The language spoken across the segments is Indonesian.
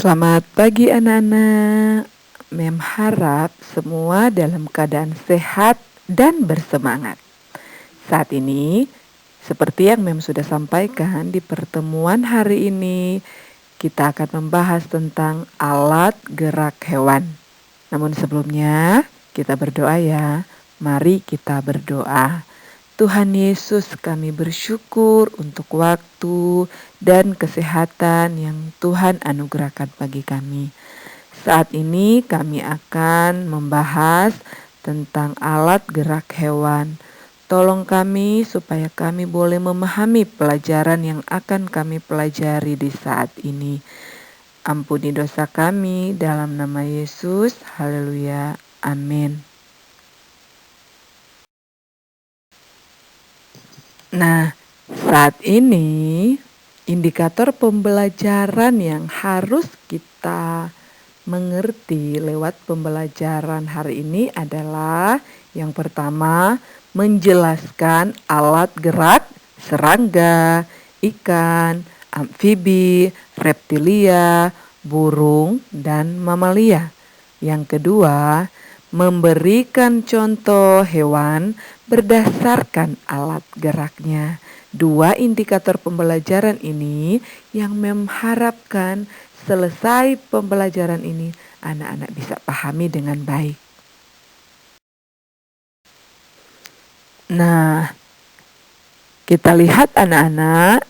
Selamat pagi anak-anak. Mem harap semua dalam keadaan sehat dan bersemangat. Saat ini, seperti yang Mem sudah sampaikan di pertemuan hari ini, kita akan membahas tentang alat gerak hewan. Namun sebelumnya, kita berdoa ya. Mari kita berdoa. Tuhan Yesus, kami bersyukur untuk waktu dan kesehatan yang Tuhan anugerahkan bagi kami. Saat ini kami akan membahas tentang alat gerak hewan. Tolong kami supaya kami boleh memahami pelajaran yang akan kami pelajari di saat ini. Ampuni dosa kami dalam nama Yesus. Haleluya. Amin. Nah, saat ini indikator pembelajaran yang harus kita mengerti lewat pembelajaran hari ini adalah yang pertama, menjelaskan alat gerak serangga, ikan, amfibi, reptilia, burung, dan mamalia. Yang kedua, memberikan contoh hewan berdasarkan alat geraknya. Dua indikator pembelajaran ini yang mengharapkan selesai pembelajaran ini anak-anak bisa pahami dengan baik. Nah, kita lihat anak-anak,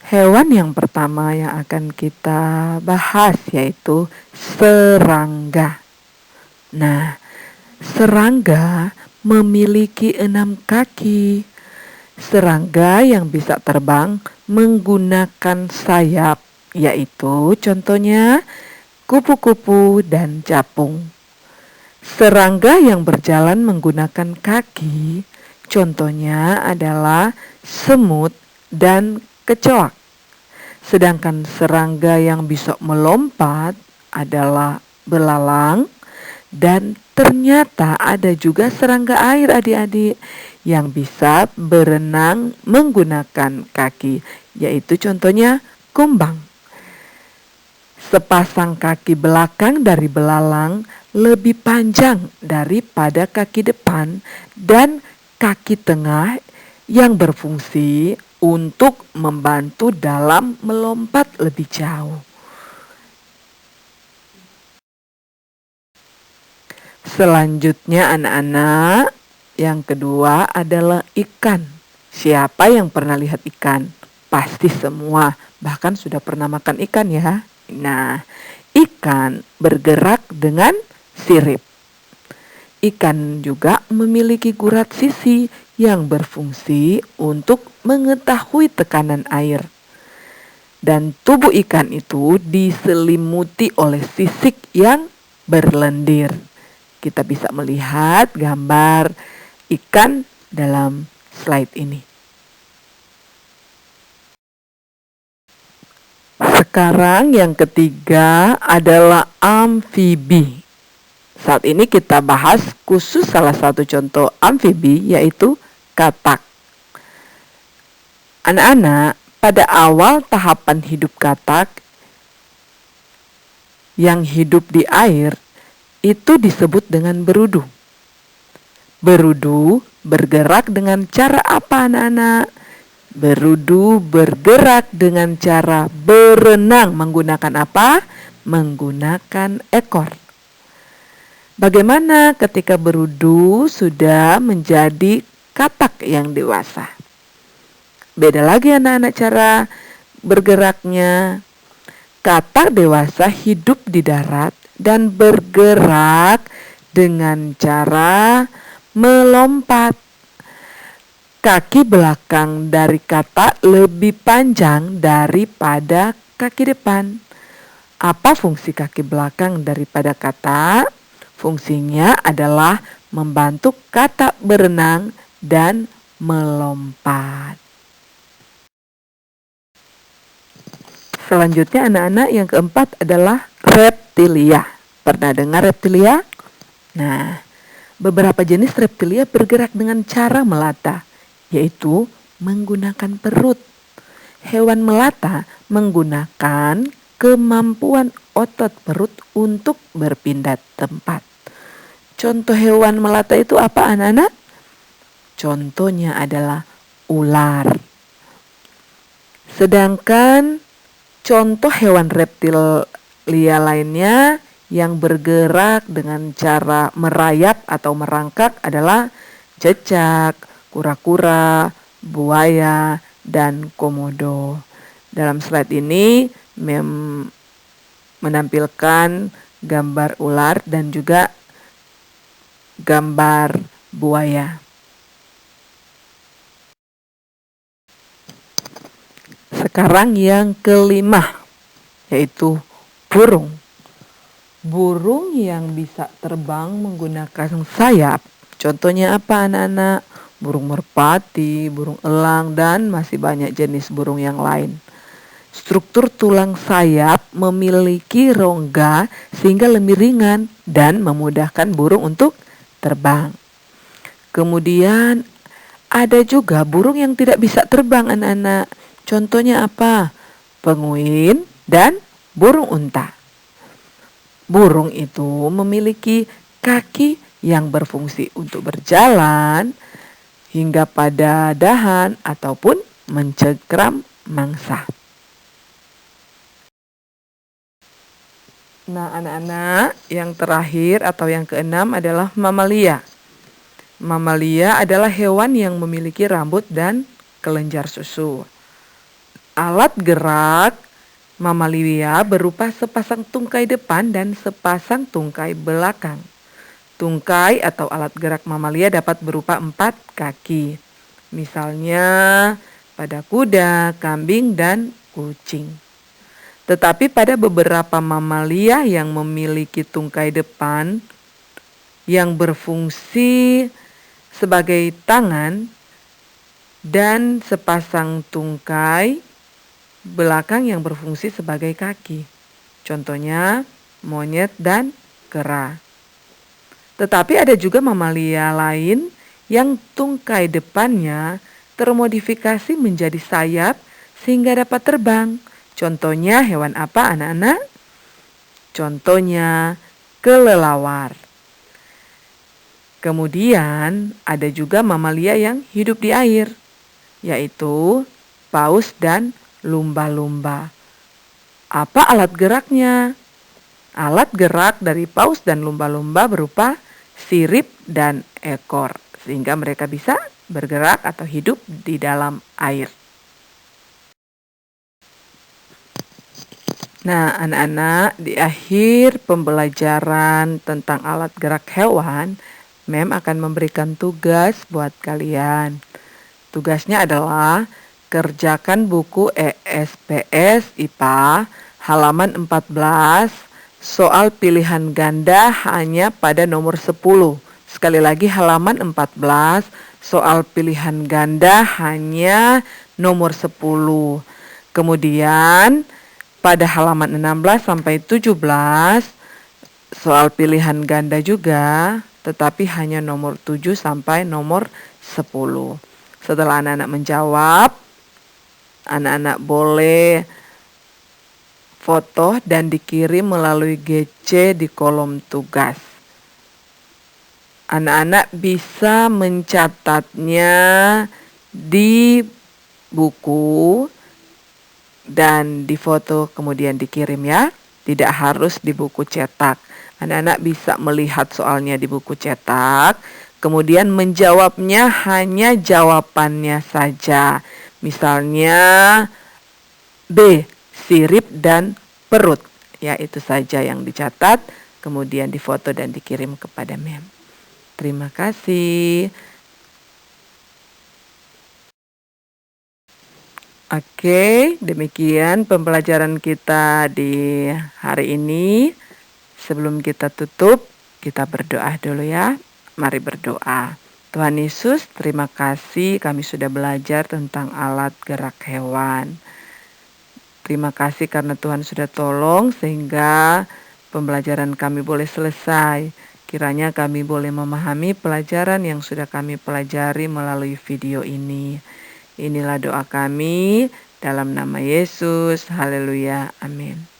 hewan yang pertama yang akan kita bahas yaitu serangga. Nah, serangga memiliki 6 kaki. Serangga yang bisa terbang menggunakan sayap, yaitu contohnya kupu-kupu dan capung. Serangga yang berjalan menggunakan kaki, contohnya adalah semut dan kecoak. Sedangkan serangga yang bisa melompat adalah belalang. Dan ternyata ada juga serangga air adik-adik yang bisa berenang menggunakan kaki, yaitu contohnya kumbang. Sepasang kaki belakang dari belalang lebih panjang daripada kaki depan dan kaki tengah yang berfungsi untuk membantu dalam melompat lebih jauh. Selanjutnya anak-anak, yang kedua adalah ikan. Siapa yang pernah lihat ikan? Pasti semua, bahkan sudah pernah makan ikan ya. Nah, ikan bergerak dengan sirip. Ikan juga memiliki gurat sisi yang berfungsi untuk mengetahui tekanan air. Dan tubuh ikan itu diselimuti oleh sisik yang berlendir. Kita bisa melihat gambar ikan dalam slide ini. Sekarang yang ketiga adalah amfibi. Saat ini kita bahas khusus salah satu contoh amfibi yaitu katak. Anak-anak, pada awal tahapan hidup katak yang hidup di air, itu disebut dengan berudu. Berudu bergerak dengan cara apa anak-anak? Berudu bergerak dengan cara berenang menggunakan apa? Menggunakan ekor. Bagaimana ketika berudu sudah menjadi katak yang dewasa? Beda lagi anak-anak cara bergeraknya. Katak dewasa hidup di darat dan bergerak dengan cara melompat. Kaki belakang dari katak lebih panjang daripada kaki depan. Apa fungsi kaki belakang daripada katak? Fungsinya adalah membantu katak berenang dan melompat. Selanjutnya anak-anak yang keempat adalah reptilia. Pernah dengar reptilia? Nah, beberapa jenis reptilia bergerak dengan cara melata, yaitu menggunakan perut. Hewan melata menggunakan kemampuan otot perut untuk berpindah tempat. Contoh hewan melata itu apa anak-anak? Contohnya adalah ular. Sedangkan contoh hewan reptilia lainnya yang bergerak dengan cara merayap atau merangkak adalah cecak, kura-kura, buaya, dan komodo. Dalam slide ini menampilkan gambar ular dan juga gambar buaya. Sekarang yang kelima, yaitu burung. Burung yang bisa terbang menggunakan sayap. Contohnya apa anak-anak? Burung merpati, burung elang, dan masih banyak jenis burung yang lain. Struktur tulang sayap memiliki rongga sehingga lebih ringan dan memudahkan burung untuk terbang. Kemudian ada juga burung yang tidak bisa terbang anak-anak. Contohnya apa? Penguin dan burung unta. Burung itu memiliki kaki yang berfungsi untuk berjalan hingga pada dahan ataupun mencengkram mangsa. Nah anak-anak, yang terakhir atau yang keenam adalah mamalia. Mamalia adalah hewan yang memiliki rambut dan kelenjar susu. Alat gerak mamalia berupa sepasang tungkai depan dan sepasang tungkai belakang. Tungkai atau alat gerak mamalia dapat berupa 4 kaki. Misalnya pada kuda, kambing, dan kucing. Tetapi pada beberapa mamalia yang memiliki tungkai depan yang berfungsi sebagai tangan dan sepasang tungkai belakang yang berfungsi sebagai kaki. Contohnya monyet dan kera. Tetapi ada juga mamalia lain yang tungkai depannya termodifikasi menjadi sayap sehingga dapat terbang. Contohnya hewan apa anak-anak? Contohnya kelelawar. Kemudian ada juga mamalia yang hidup di air, yaitu paus dan lumba-lumba. Apa alat geraknya? Alat gerak dari paus dan lumba-lumba berupa sirip dan ekor, sehingga mereka bisa bergerak atau hidup di dalam air. Nah, anak-anak, di akhir pembelajaran tentang alat gerak hewan, Mem akan memberikan tugas buat kalian. Tugasnya adalah kerjakan buku ESPS IPA halaman 14, soal pilihan ganda hanya pada nomor 10. Sekali lagi halaman 14, soal pilihan ganda hanya nomor 10. Kemudian pada halaman 16 sampai 17, soal pilihan ganda juga, tetapi hanya nomor 7 sampai nomor 10. Setelah anak-anak menjawab, anak-anak boleh foto dan dikirim melalui GC di kolom tugas. Anak-anak bisa mencatatnya di buku dan difoto kemudian dikirim ya. Tidak harus di buku cetak. Anak-anak bisa melihat soalnya di buku cetak, kemudian menjawabnya hanya jawabannya saja. Misalnya B, sirip dan perut. Ya, itu saja yang dicatat, kemudian difoto dan dikirim kepada Mem. Terima kasih. Oke, demikian pembelajaran kita di hari ini. Sebelum kita tutup, kita berdoa dulu ya. Mari berdoa. Tuhan Yesus, terima kasih kami sudah belajar tentang alat gerak hewan. Terima kasih karena Tuhan sudah tolong sehingga pembelajaran kami boleh selesai. Kiranya kami boleh memahami pelajaran yang sudah kami pelajari melalui video ini. Inilah doa kami dalam nama Yesus. Haleluya. Amin.